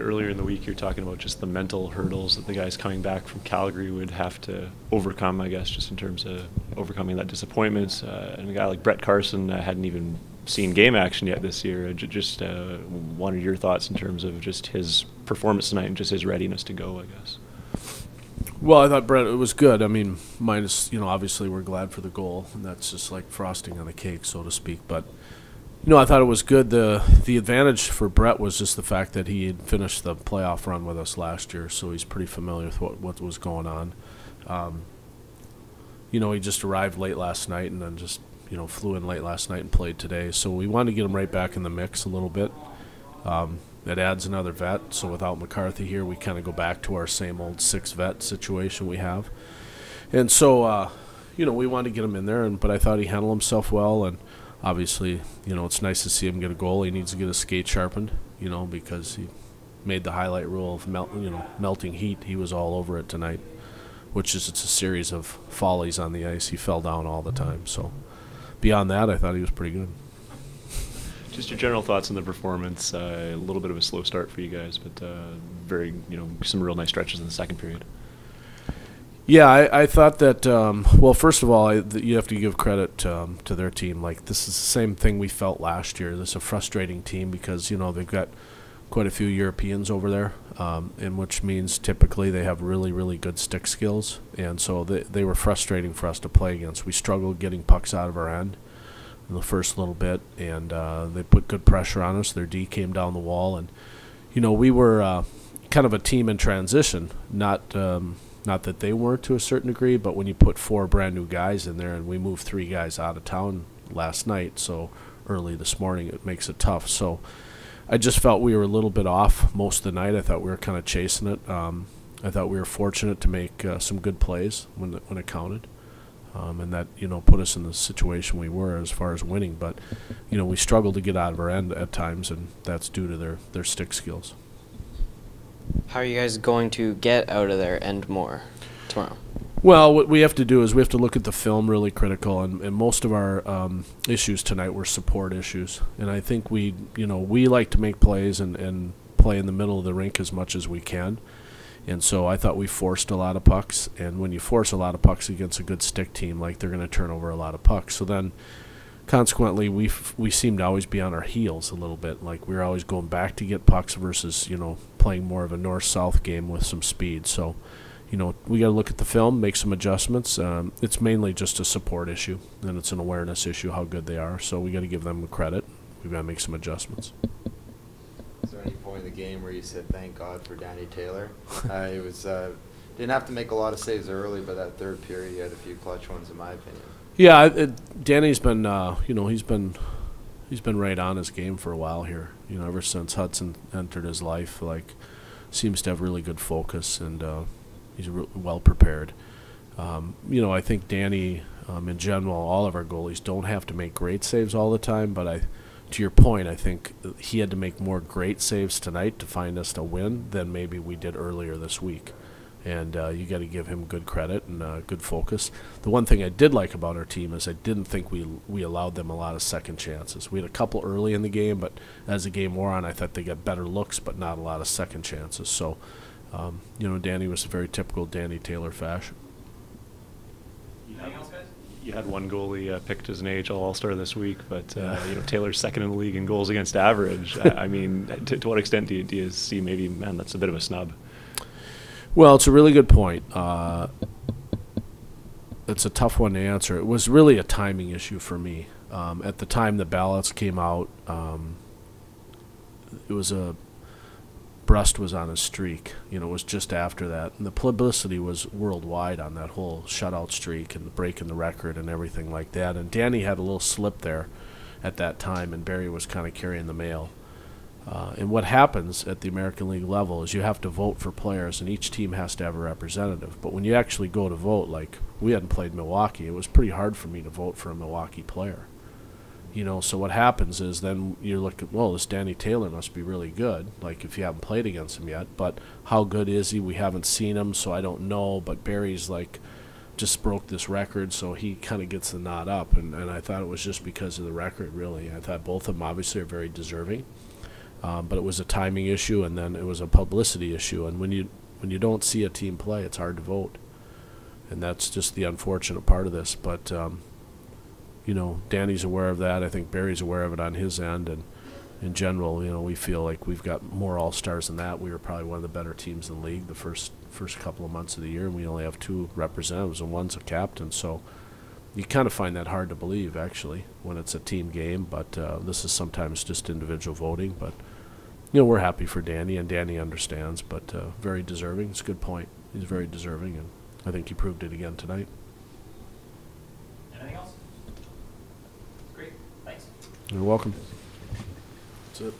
earlier in the week, you're talking about just the mental hurdles that the guys coming back from Calgary would have to overcome, I guess, just in terms of overcoming that disappointment. And a guy like Brett Carson hadn't even seen game action yet this year. Just wanted your thoughts in terms of just his performance tonight and just his readiness to go, I guess. Well, I thought Brett, it was good. I mean, minus, obviously we're glad for the goal, and that's just like frosting on the cake, so to speak. But, I thought it was good. The advantage for Brett was just the fact that he had finished the playoff run with us last year, so he's pretty familiar with what was going on. He just arrived late last night and then just, flew in late last night and played today. So we wanted to get him right back in the mix a little bit. That adds another vet. So without McCarthy here, we kind of go back to our same old 6-vet situation we have. And so, we wanted to get him in there, but I thought he handled himself well. And obviously, it's nice to see him get a goal. He needs to get his skate sharpened, because he made the highlight rule of melting heat. He was all over it tonight, which is it's a series of follies on the ice. He fell down all the time. So beyond that, I thought he was pretty good. Just your general thoughts on the performance. A little bit of a slow start for you guys, but very, some real nice stretches in the second period. Yeah, I thought that, well, first of all, you have to give credit to their team. Like, this is the same thing we felt last year. This is a frustrating team because, they've got quite a few Europeans over there, and which means typically they have really, really good stick skills. And so they were frustrating for us to play against. We struggled getting pucks out of our end in the first little bit, and they put good pressure on us. Their D came down the wall, and, we were kind of a team in transition, not that they weren't to a certain degree, but when you put 4 brand new guys in there, and we moved 3 guys out of town last night, so early this morning, it makes it tough. So I just felt we were a little bit off most of the night. I thought we were kind of chasing it. I thought we were fortunate to make some good plays when it counted, and that put us in the situation we were as far as winning. But we struggled to get out of our end at times, and that's due to their stick skills. How are you guys going to get out of their end more tomorrow? Well, what we have to do is we have to look at the film really critical, and most of our issues tonight were support issues. And I think we like to make plays and play in the middle of the rink as much as we can. And so I thought we forced a lot of pucks, and when you force a lot of pucks against a good stick team, like, they're going to turn over a lot of pucks. So then consequently, we seem to always be on our heels a little bit. Like, we're always going back to get pucks versus, playing more of a north-south game with some speed. So, we got to look at the film, make some adjustments. It's mainly just a support issue, and it's an awareness issue how good they are. So we got to give them credit. We've got to make some adjustments. Is there any point in the game where you said, thank God for Danny Taylor? It was didn't have to make a lot of saves early, but that third period, he had a few clutch ones, in my opinion. Yeah, Danny's been, he's been right on his game for a while here. Ever since Hudson entered his life, seems to have really good focus, and he's well prepared. I think Danny, in general, all of our goalies don't have to make great saves all the time, but to your point, I think he had to make more great saves tonight to find us to win than maybe we did earlier this week. And you got to give him good credit and good focus. The one thing I did like about our team is I didn't think we allowed them a lot of second chances. We had a couple early in the game, but as the game wore on, I thought they got better looks, but not a lot of second chances. So, Danny was a very typical Danny Taylor fashion. You had one goalie picked as an AHL All-Star this week, but Taylor's second in the league in goals against average. I mean, to what extent do you see maybe, man, that's a bit of a snub? Well, it's a really good point. It's a tough one to answer. It was really a timing issue for me. At the time the ballots came out, it was Brust was on a streak. It was just after that. And the publicity was worldwide on that whole shutout streak and breaking the record and everything like that. And Danny had a little slip there at that time, and Barry was kind of carrying the mail. And what happens at the American League level is you have to vote for players, and each team has to have a representative. But when you actually go to vote, like we hadn't played Milwaukee, it was pretty hard for me to vote for a Milwaukee player. So what happens is then you look at, well, this Danny Taylor must be really good, like if you haven't played against him yet. But how good is he? We haven't seen him, so I don't know. But Barry's just broke this record, so he kind of gets the nod up. And I thought it was just because of the record, really. I thought both of them obviously are very deserving. But it was a timing issue, and then it was a publicity issue. And when you don't see a team play, it's hard to vote, and that's just the unfortunate part of this. But Danny's aware of that. I think Barry's aware of it on his end, and in general, we feel like we've got more all-stars than that. We were probably one of the better teams in the league the first couple of months of the year, and we only have 2 representatives, and one's a captain. So you kind of find that hard to believe, actually, when it's a team game. But this is sometimes just individual voting. But we're happy for Danny, and Danny understands. But very deserving. It's a good point. He's very deserving, and I think he proved it again tonight. Anything else? Great. Thanks. You're welcome. That's it.